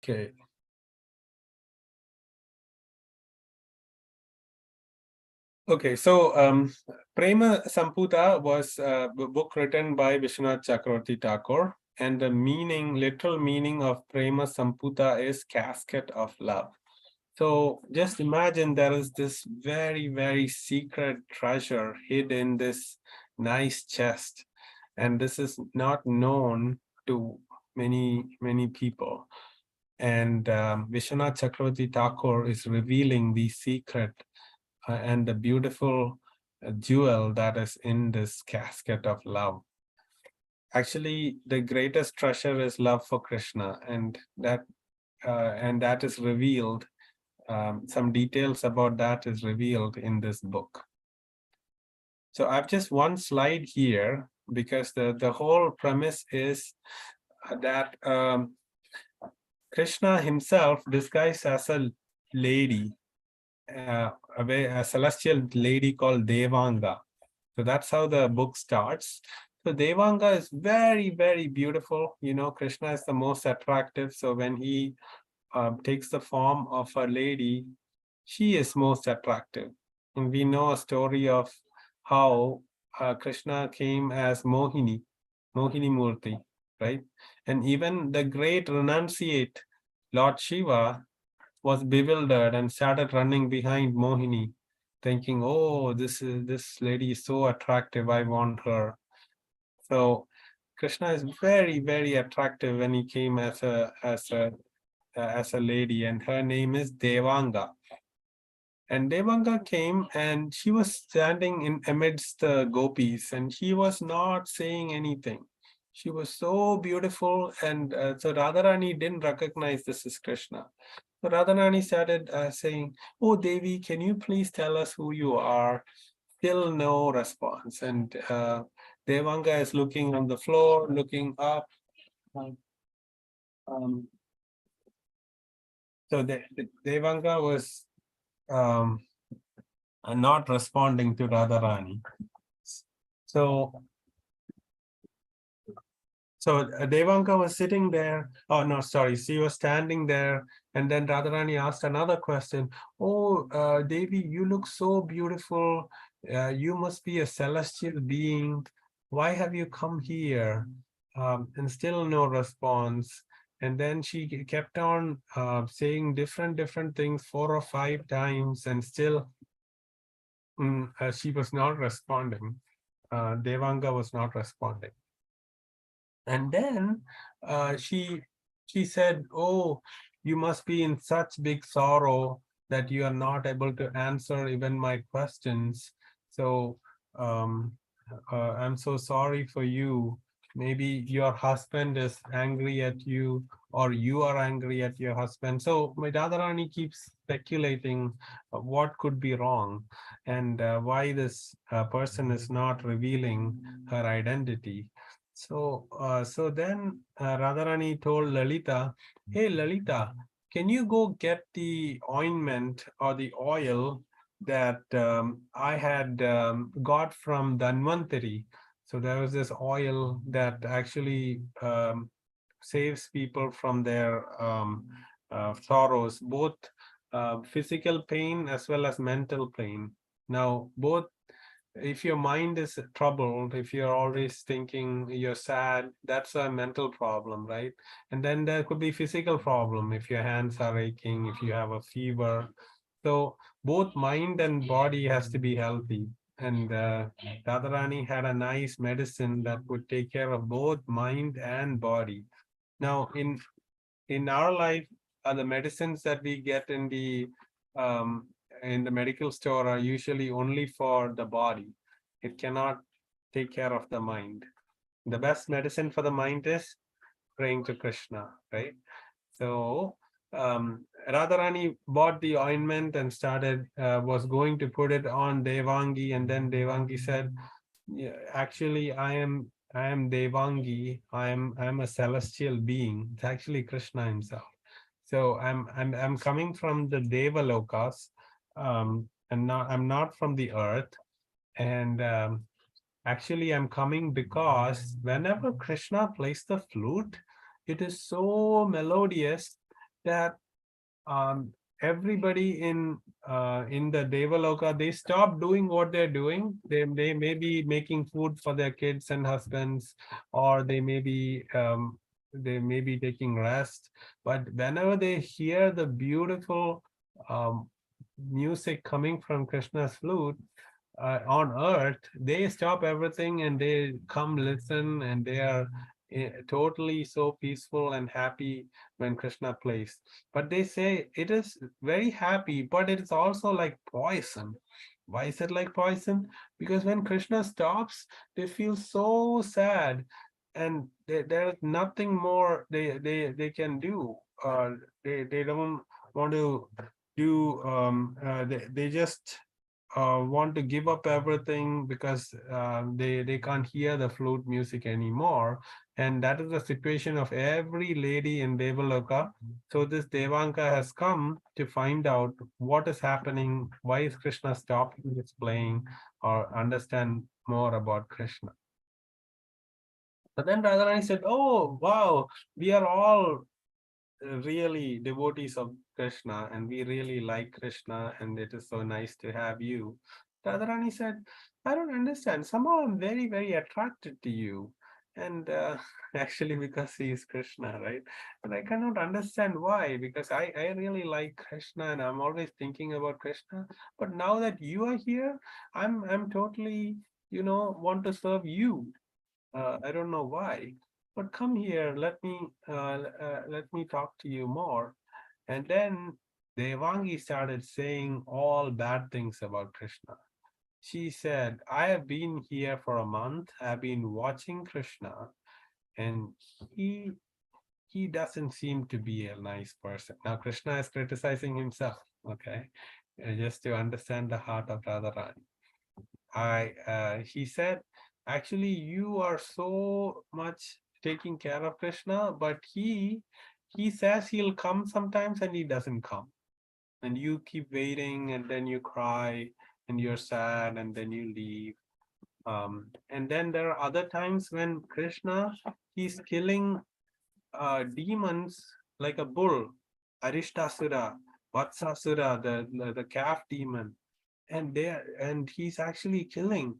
Okay. Okay, so Prema Samputa was a book written by Viswanatha Chakravarti Takur, and the meaning, literal meaning of Prema Samputa is casket of love. So just imagine there is this very, very secret treasure hid in this nice chest, and this is not known to many people. And Vishwanath Chakravarti Thakur is revealing the secret and the beautiful jewel that is in this casket of love. Actually, the greatest treasure is love for Krishna, and that is revealed. Some details about that is revealed in this book. So I've just one slide here because the whole premise is that Krishna himself disguised as a lady, a celestial lady called Devanga. So that's how the book starts. So Devanga is very, very beautiful. You know, Krishna is the most attractive. So when he takes the form of a lady, she is most attractive. And we know a story of how Krishna came as Mohini Murti, right? And even the great renunciate Lord Shiva was bewildered and started running behind Mohini, thinking, "Oh, this lady is so attractive. I want her." So Krishna is very, very attractive when he came as a lady, and her name is Devanga. And Devanga came, and she was standing in amidst the gopis, and she was not saying anything. She was so beautiful, and so Radharani didn't recognize this is Krishna. So Radharani started saying, "Oh, Devi, can you please tell us who you are?" Still no response. And Devanga is looking on the floor, looking up. Um, so Devanga was um, not responding to Radharani. So Devanga was sitting there. Oh, no, sorry. She was standing there. And then Radharani asked another question. Oh, Devi, you look so beautiful. You must be a celestial being. Why have you come here? And still no response. And then she kept on saying different things 4 or 5 times, and still she was not responding. Devanga was not responding. And then she said, "Oh, you must be in such big sorrow that you are not able to answer even my questions. So um, I'm so sorry for you. Maybe your husband is angry at you, or you are angry at your husband." So my Radharani keeps speculating what could be wrong, and why this person is not revealing her identity. So then Radharani told Lalita, "Hey Lalita, can you go get the ointment or the oil that I had got from Dhanvantari?" So there was this oil that actually saves people from their sorrows, both physical pain as well as mental pain. Now, both, if your mind is troubled, if you're always thinking you're sad, that's a mental problem, right? And then there could be physical problem if your hands are aching, if you have a fever. So both mind and body has to be healthy. And Radharani had a nice medicine that would take care of both mind and body. Now, in our life, the medicines that we get um, in the medical store are usually only for the body. It cannot take care of the mind. The best medicine for the mind is praying to Krishna, right? So Radharani bought the ointment and was going to put it on Devangi, and then Devangi said, "Yeah, actually, I am Devangi. I'm a celestial being. It's actually Krishna himself. So I'm coming from the Devalokas, and I'm not from the earth. And actually, I'm coming because whenever Krishna plays the flute, it is so melodious that everybody in the Devaloka, they stop doing what they're doing. They may be making food for their kids and husbands, or they may be taking rest. But whenever they hear the beautiful um, music coming from Krishna's flute on earth, they stop everything and they come listen, and they are totally so peaceful and happy when Krishna plays. But they say it is very happy, but it is also like poison. Why is it like poison? Because when Krishna stops, they feel so sad, and there's nothing more they can do. They don't want to do. They just want to give up everything because they can't hear the flute music anymore. And that is the situation of every lady in Devaloka. So this Devanka has come to find out what is happening, why is Krishna stopping his playing, or understand more about Krishna. But then Radharani said, oh, wow, we are all really devotees of Krishna, and we really like Krishna, and it is so nice to have you. Radharani said, I don't understand. Somehow I'm very, very attracted to you. And actually, because he is Krishna, right? And I cannot understand why, because I really like Krishna and I'm always thinking about Krishna. But now that you are here, I'm totally, want to serve you. I don't know why, but come here. Let me talk to you more. And then Devangi started saying all bad things about Krishna. She said, I have been here for a month. I've been watching Krishna, and he he doesn't seem to be a nice person. Now Krishna is criticizing himself, okay, just to understand the heart of Radharani. He said, actually, you are so much taking care of Krishna, but he says he'll come sometimes and he doesn't come. And you keep waiting, and then you cry and you're sad, and then you leave. And then there are other times when Krishna, he's killing demons like a bull, Arishtasura, Vatsasura, the calf demon, and he's actually killing.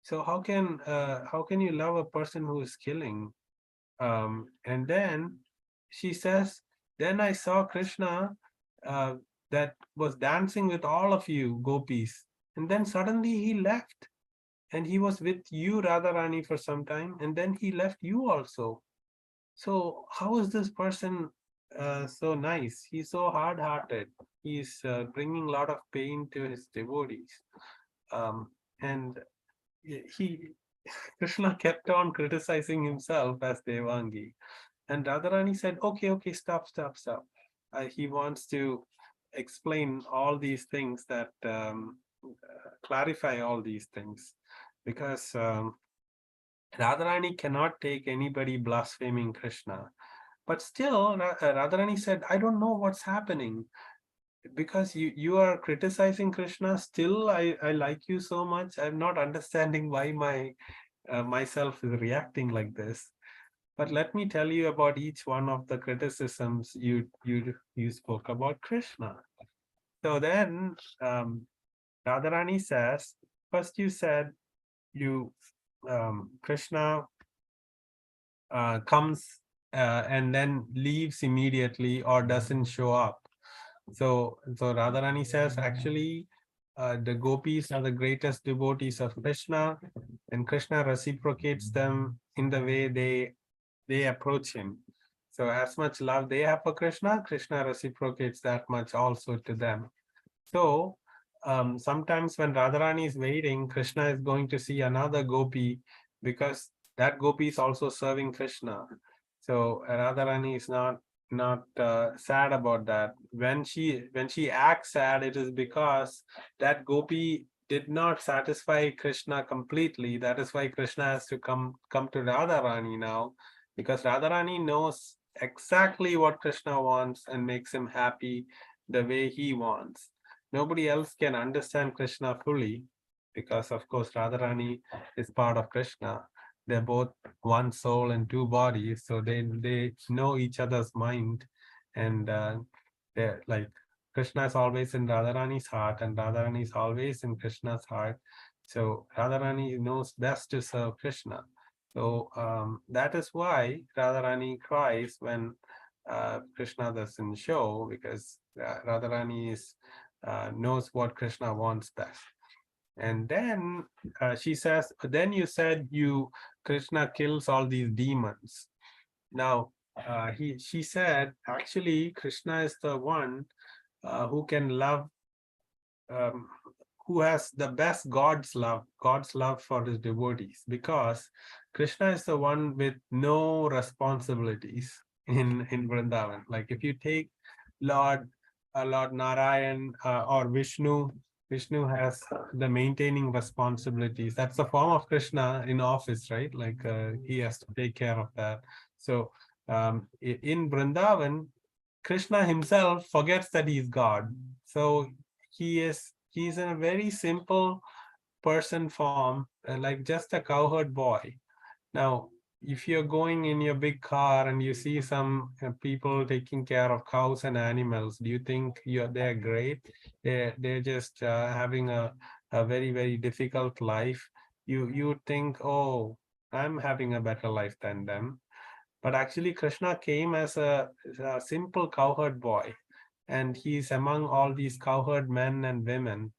So how can you love a person who is killing? And then she says, then I saw Krishna uh, that was dancing with all of you gopis, and then suddenly he left, and he was with you, Radharani, for some time, and then he left you also. So how is this person so nice? He's so hard-hearted. He's bringing a lot of pain to his devotees. And he Krishna kept on criticizing himself as Devangi. And Radharani said, okay, okay, stop, stop, stop. He wants to explain all these things that clarify all these things, because Radharani cannot take anybody blaspheming Krishna. But still, Radharani said, I don't know what's happening, because you are criticizing Krishna. Still, I like you so much. I'm not understanding why myself is reacting like this. But let me tell you about each one of the criticisms you spoke about Krishna. So then Radharani says, first you said you Krishna comes and then leaves immediately or doesn't show up. So Radharani says, actually, the gopis are the greatest devotees of Krishna, and Krishna reciprocates them in the way they approach him. So as much love they have for Krishna, Krishna reciprocates that much also to them. So sometimes when Radharani is waiting, Krishna is going to see another gopi, because that gopi is also serving Krishna. So Radharani is not sad about that. When she acts sad, it is because that gopi did not satisfy Krishna completely. That is why Krishna has to come to Radharani now, because Radharani knows exactly what Krishna wants and makes him happy the way he wants. Nobody else can understand Krishna fully, because of course Radharani is part of Krishna. They're both one soul and two bodies, so they know each other's mind. and they're like Krishna is always in Radharani's heart, and Radharani is always in Krishna's heart. So Radharani knows best to serve Krishna. So that is why Radharani cries when Krishna doesn't show, because Radharani is knows what Krishna wants best. And then she says, then you said you Krishna kills all these demons. Now she said, actually Krishna is the one who can love, um, who has the best God's love for his devotees, because Krishna is the one with no responsibilities in Vrindavan. Like if you take Lord Lord Narayan or Vishnu, Vishnu has the maintaining responsibilities. That's the form of Krishna in office, right? Like he has to take care of that. So in Vrindavan, Krishna himself forgets that he is God. So he's in a very simple person form, like just a cowherd boy. Now, if you're going in your big car and you see some people taking care of cows and animals, do you think they're great? They're just having a very, very difficult life. You would think, oh, I'm having a better life than them. But actually, Krishna came as a simple cowherd boy, and he's among all these cowherd men and women.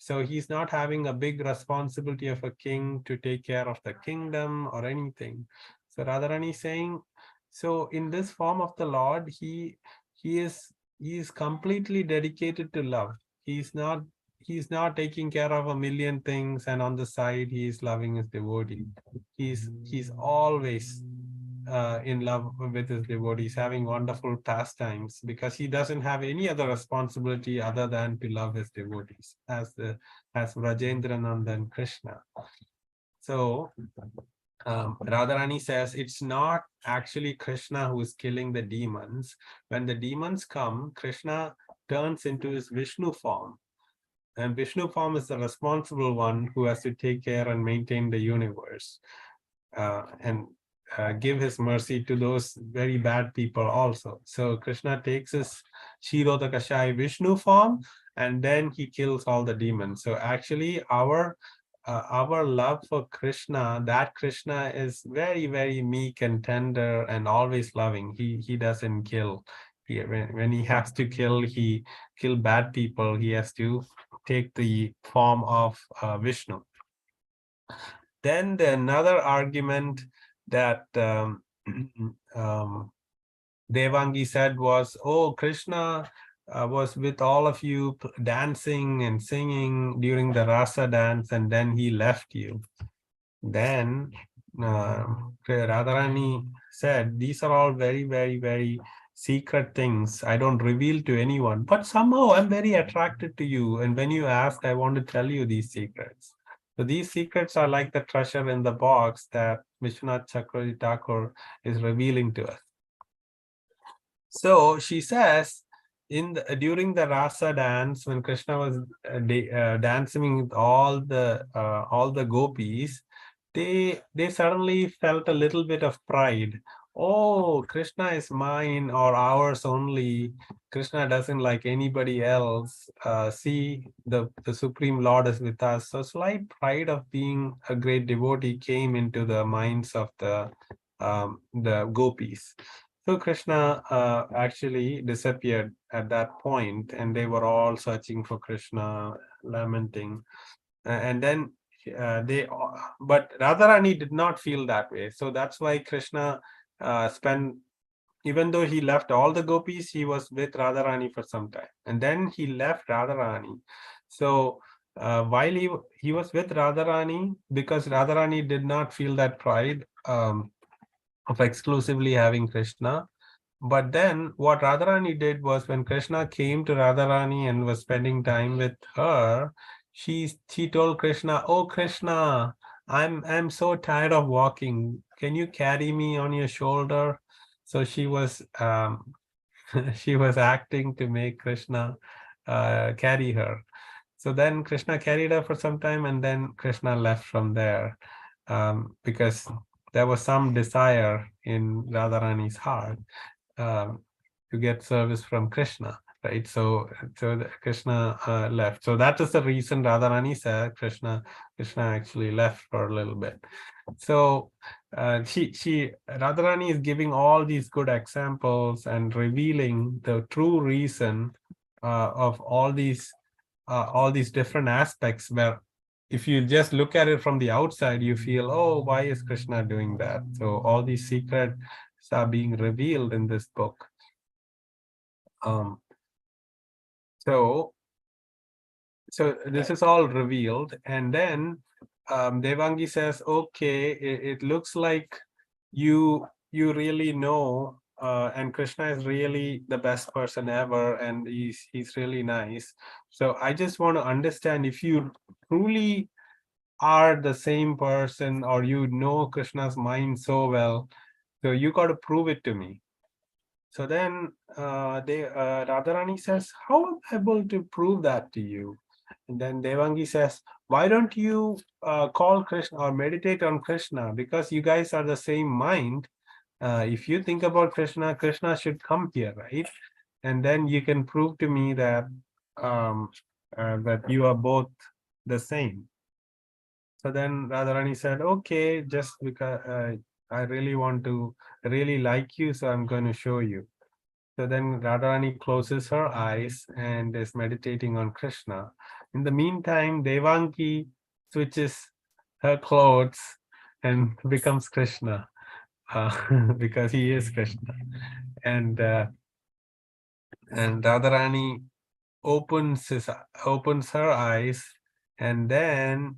So he's not having a big responsibility of a king to take care of the kingdom or anything. So Radharani is saying, so in this form of the Lord, he is he is completely dedicated to love. He's not taking care of a million things, and on the side he is loving his devotee. He's always in love with his devotees, having wonderful pastimes, because he doesn't have any other responsibility other than to love his devotees, as Rajendranandan Krishna. So Radharani says it's not actually Krishna who is killing the demons. When the demons come, Krishna turns into his Vishnu form. And Vishnu form is the responsible one who has to take care and maintain the universe. And give his mercy to those very bad people also. So Krishna takes his Kshirodakashai Vishnu form, and then he kills all the demons. So actually our love for Krishna, that Krishna is very, very meek and tender and always loving. He doesn't kill. When he has to kill, he kill bad people. He has to take the form of Vishnu. Then another argument that Devangi said was, oh, Krishna was with all of you dancing and singing during the rasa dance, and then he left you. Then Radharani said, these are all very, very, very secret things I don't reveal to anyone, but somehow I'm very attracted to you, and when you ask, I want to tell you these secrets. So these secrets are like the treasure in the box that Viswanatha Chakravarti Takur is revealing to us. So she says, during the rasa dance, when Krishna was dancing with all the gopis, they suddenly felt a little bit of pride. Oh, Krishna is mine or ours only. Krishna doesn't like anybody else. See, the Supreme Lord is with us. So slight pride of being a great devotee came into the minds of the gopis. So Krishna actually disappeared at that point, and they were all searching for Krishna, lamenting. And then but Radharani did not feel that way. So that's why Krishna spent, even though he left all the gopis, he was with Radharani for some time. And then he left Radharani. So while he was with Radharani, because Radharani did not feel that pride of exclusively having Krishna. But then what Radharani did was, when Krishna came to Radharani and was spending time with her, she told Krishna, oh Krishna, I'm so tired of walking. Can you carry me on your shoulder? So she was she was acting to make Krishna carry her. So then Krishna carried her for some time, and then Krishna left from there, because there was some desire in Radharani's heart. Um, to get service from Krishna, right? So Krishna left. So that is the reason Radharani said Krishna actually left for a little bit. So Radharani is giving all these good examples and revealing the true reason of all these different aspects, where if you just look at it from the outside, you feel, oh, why is Krishna doing that? So all these secrets are being revealed in this book. So this is all revealed, and then Devangi says, okay, it looks like you really know, and Krishna is really the best person ever, and he's really nice. So I just want to understand if you truly are the same person, or you know Krishna's mind so well, so you got to prove it to me. So then Radharani says, how am I able to prove that to you? And then Devangi says, why don't you call Krishna or meditate on Krishna? Because you guys are the same mind. If you think about Krishna, Krishna should come here, right? And then you can prove to me that that you are both the same. So then Radharani said, okay, just because I really like you, so I'm going to show you. So then Radharani closes her eyes and is meditating on Krishna. In the meantime, Devangi switches her clothes and becomes Krishna, because he is Krishna. And Radharani opens her eyes, and then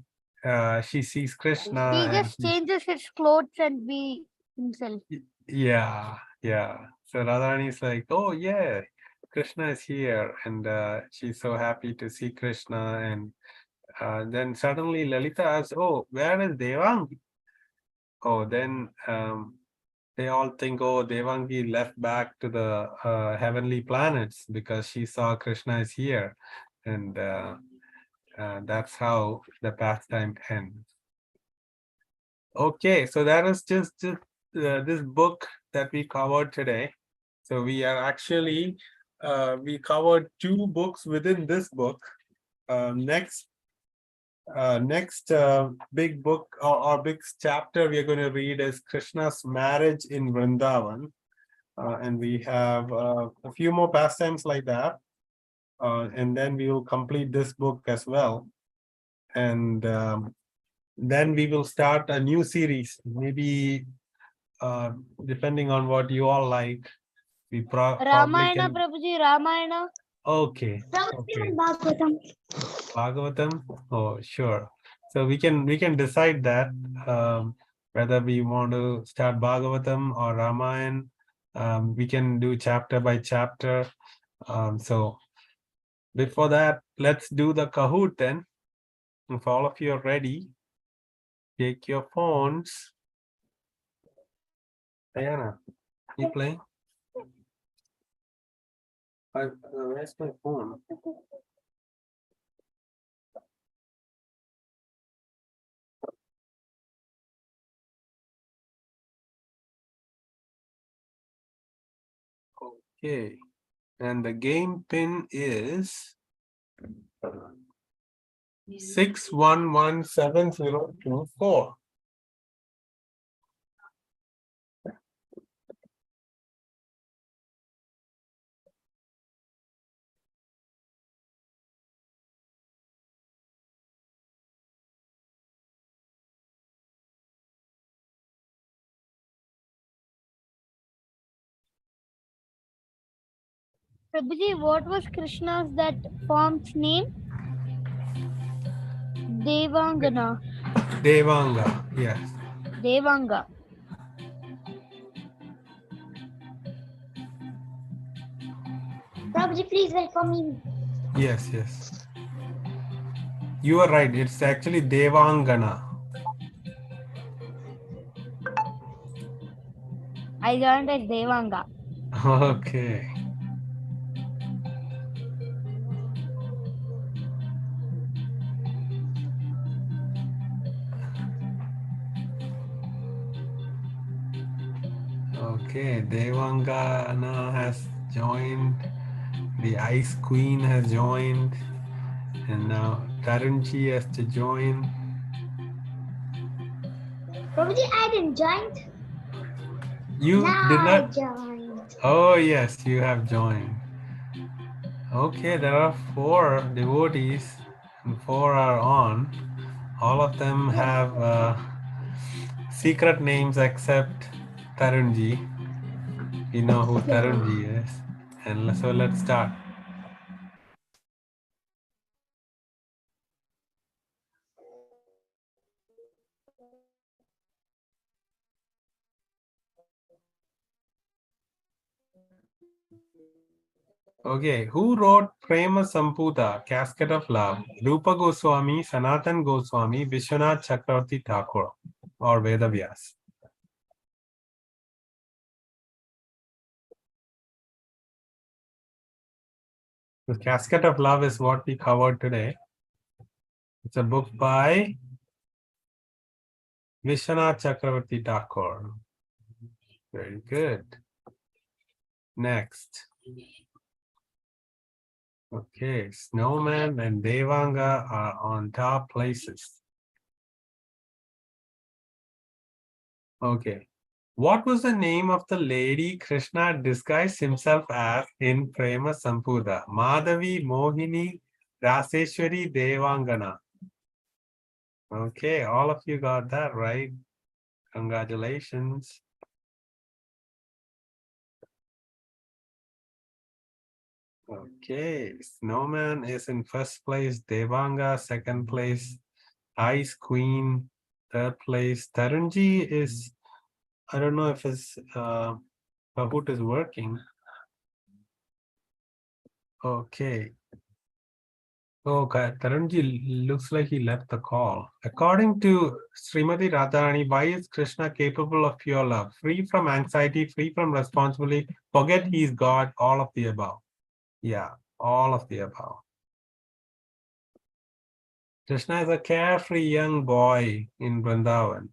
she sees Krishna. He just changes his clothes and be himself. Yeah. So Radharani is like, oh yeah, Krishna is here, and she's so happy to see Krishna. And then suddenly Lalita asks, oh, where is Devangi? Oh, then they all think, oh, Devangi left back to the heavenly planets because she saw Krishna is here. And that's how the pastime ends. Okay, so that is just this book that we covered today. So we are actually, we covered 2 books within this book. Next big book or big chapter we are going to read is Krishna's marriage in Vrindavan. And we have a few more pastimes like that. And then we will complete this book as well. And then we will start a new series, maybe depending on what you all like. We probably Ramayana, can... Prabhuji, Ramayana. Okay. Bhagavatam. Oh, sure. So we can decide that whether we want to start Bhagavatam or Ramayana. We can do chapter by chapter. So before that, let's do the Kahoot then. If all of you are ready, take your phones. Diana, you playing? Where's my phone? Okay, and the game pin is 6117024. Prabhuji, what was Krishna's that form's name? Devangana. Devanga, yes. Devanga. Prabhuji, please welcome me. Yes. You are right. It's actually Devangana. I learned as Devanga. Okay. Okay, Devangana has joined. The Ice Queen has joined. And now Tarunji has to join. Prabhuji, I didn't join. You Now did I not? joined. Oh, yes, you have joined. Okay, there are 4 devotees and 4 are on. All of them have secret names except Tarunji. You know who Tarunji is. And so let's start. Okay, who wrote Prema Samputa, Casket of Love? Rupa Goswami, Sanatan Goswami, Viswanath Chakravarti Takur, or Vedavyas? The Casket of Love is what we covered today. It's a book by Viswanath Chakravarti Takur. Very good. Next. Okay, Snowman and Devanga are on top places. Okay. What was the name of the lady Krishna disguised himself as in Prema Samputa? Madhavi, Mohini, Raseshwari, Devangana. Okay, all of you got that right. Congratulations. Okay, Snowman is in first place, Devanga, second place, Ice Queen, third place. Tarunji is, I don't know if his Kahoot is working. Okay. Okay, Tarunji looks like he left the call. According to Srimati Radharani, why is Krishna capable of pure love? Free from anxiety, free from responsibility, forget he is God, all of the above. Yeah, all of the above. Krishna is a carefree young boy in Vrindavan,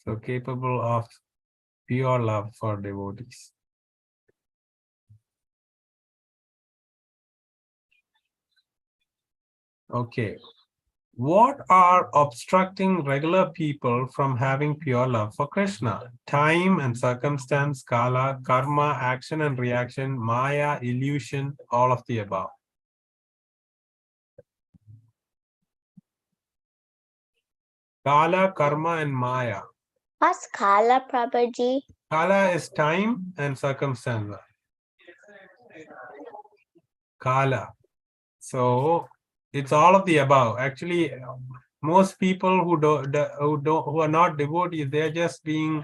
so capable of pure love for devotees. Okay. What are obstructing regular people from having pure love for Krishna? Time and circumstance, kala, karma, action and reaction, maya, illusion, all of the above. Kala, karma, and maya. What's Kala, Prabhuji? Kala is time and circumstance. Kala. So it's all of the above. Actually, most people who are not devotees, they're just being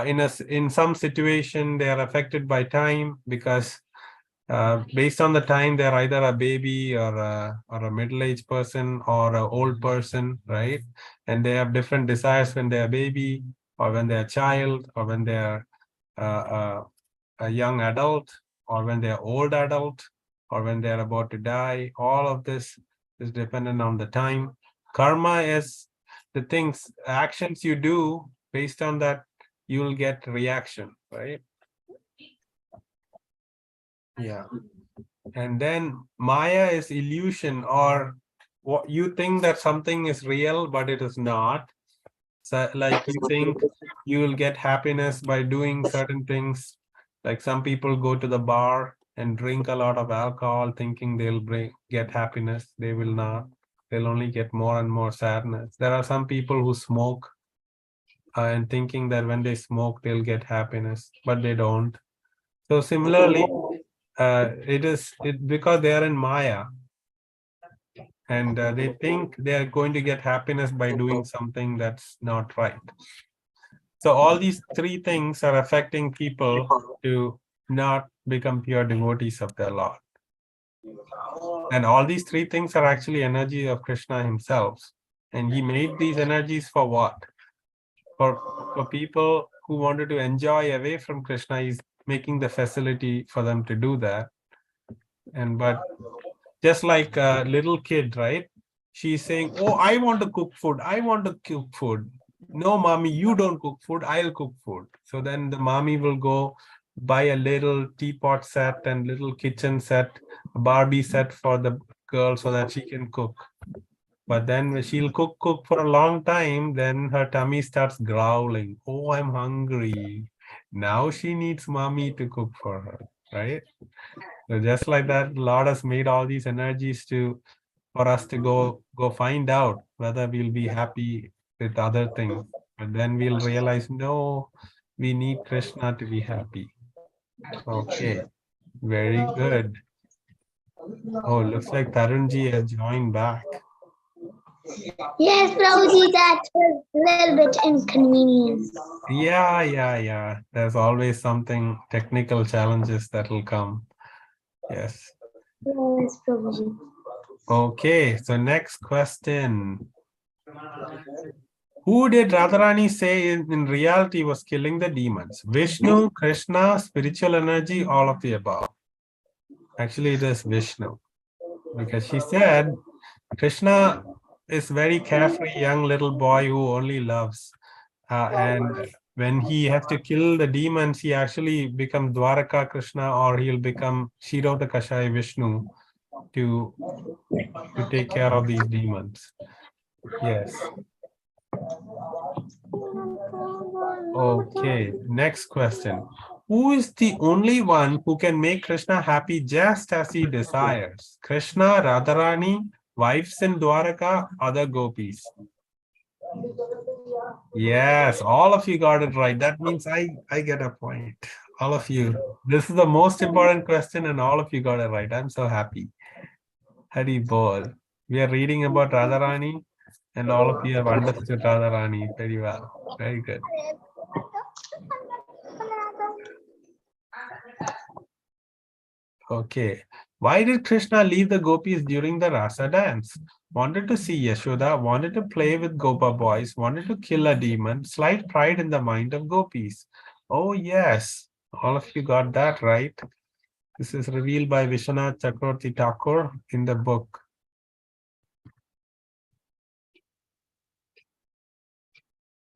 in some situation they are affected by time because based on the time they're either a baby or a middle-aged person or an old person, right? And they have different desires when they're a baby or when they're a child or when they're a young adult or when they're old adult or when they're about to die. All of this is dependent on the time. Karma is the things, actions you do, based on that you will get reaction, right? Yeah. And then Maya is illusion, or what you think that something is real, but it is not. So like you think you will get happiness by doing certain things. Like some people go to the bar and drink a lot of alcohol thinking they'll get happiness. They will not. They'll only get more and more sadness. There are some people who smoke and thinking that when they smoke, they'll get happiness, but they don't. So similarly, it because they are in Maya and they think they are going to get happiness by doing something that's not right. So all these 3 things are affecting people to not become pure devotees of their Lord. And all these 3 things are actually energy of Krishna himself. And he made these energies for what? For people who wanted to enjoy away from Krishna, he's making the facility for them to do that. And but just like a little kid, right? She's saying, oh, I want to cook food. I want to cook food. No, mommy, you don't cook food. I'll cook food. So then the mommy will go buy a little teapot set and little kitchen set, a Barbie set for the girl so that she can cook. But then when she'll cook for a long time, then her tummy starts growling. Oh, I'm hungry. Now she needs mommy to cook for her, right? So just like that, Lord has made all these energies to for us to go find out whether we'll be happy with other things. But then we'll realize, no, we need Krishna to be happy. Okay, very good. Oh, looks like Tarunji has joined back. Yes, Prabhuji, that was a little bit inconvenience. Yeah. There's always something technical challenges that will come. Yes. Yes, Prabhuji. Okay, so next question. Who did Radharani say in reality was killing the demons? Vishnu, Krishna, spiritual energy, all of the above. Actually, it is Vishnu. Because she said Krishna is very carefree young little boy who only loves. And when he has to kill the demons, he actually becomes Dwaraka Krishna or he'll become Shirodha Kashai Vishnu to take care of these demons. Yes. Okay, next question. Who is the only one who can make Krishna happy just as he desires? Krishna, Radharani, wives in Dwaraka, other gopis? Yes, all of you got it right. That means I get a point. All of you. This is the most important question and all of you got it right. I'm so happy. Hari Bol. We are reading about Radharani and all of you have understood Radharani very well. Very good. Okay. Why did Krishna leave the gopis during the Rasa dance? Wanted to see Yashoda, wanted to play with Gopa boys, wanted to kill a demon, slight pride in the mind of gopis. Oh, yes. All of you got that right. This is revealed by Viswanatha Chakravarti Takur in the book.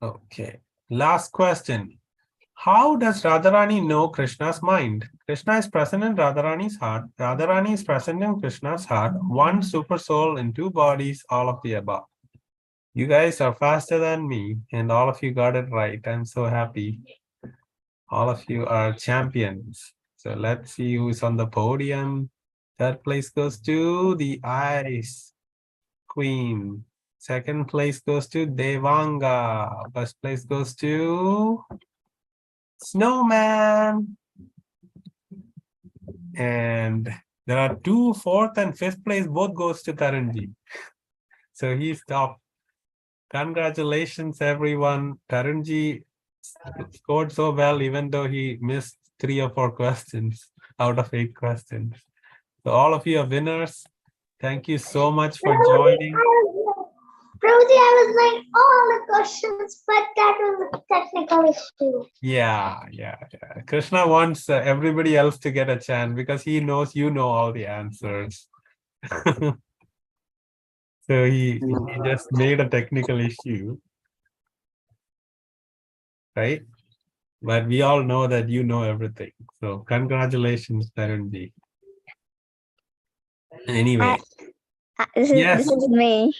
Okay. Last question. How does Radharani know Krishna's mind? Krishna is present in Radharani's heart. Radharani is present in Krishna's heart. One super soul in two bodies, all of the above. You guys are faster than me, and all of you got it right. I'm so happy. All of you are champions. So let's see who's on the podium. Third place goes to the Ice Queen. Second place goes to Devanga. First place goes to Snowman. And there are two, fourth and fifth place both goes to Tarunji. So he's top. Congratulations, everyone. Tarunji scored so well, even though he missed 3 or 4 questions out of 8 questions. So all of you are winners. Thank you so much for joining. Prabhuji, I was like all the questions, but that was a technical issue. Yeah. Krishna wants everybody else to get a chance because he knows you know all the answers. So he just made a technical issue, right? But we all know that you know everything. So congratulations, Tarunji. Anyway, This is me.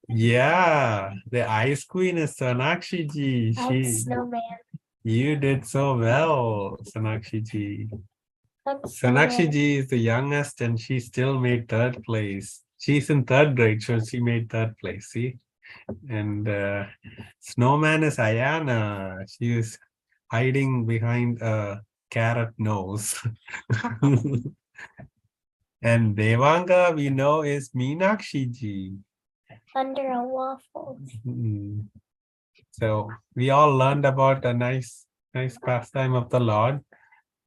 yeah, the Ice Queen is Sonakshi ji. Snowman. You did so well, Sonakshi ji. Sonakshi ji is the youngest and she still made 3rd place. She's in 3rd grade, so she made 3rd place, see? And Snowman is Ayana. She is hiding behind a carrot nose. And Devanga, we know, is Meenakshi ji. Under a waffle. So we all learned about a nice pastime of the Lord,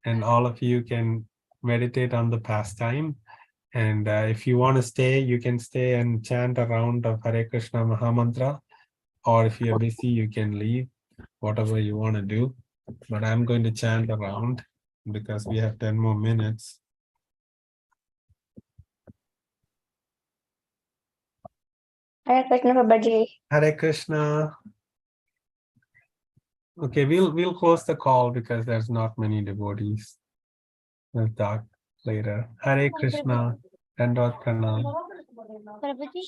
and all of you can meditate on the pastime. And if you want to stay, you can stay and chant a round of Hare Krishna Mahamantra, or if you're busy, you can leave, whatever you want to do. But I'm going to chant a round because we have 10 more minutes. Hare Krishna, Babaji. Hare Krishna. Okay, we'll close the call because there's not many devotees. We'll talk later. Hare Krishna and Pranam. Prabhuji.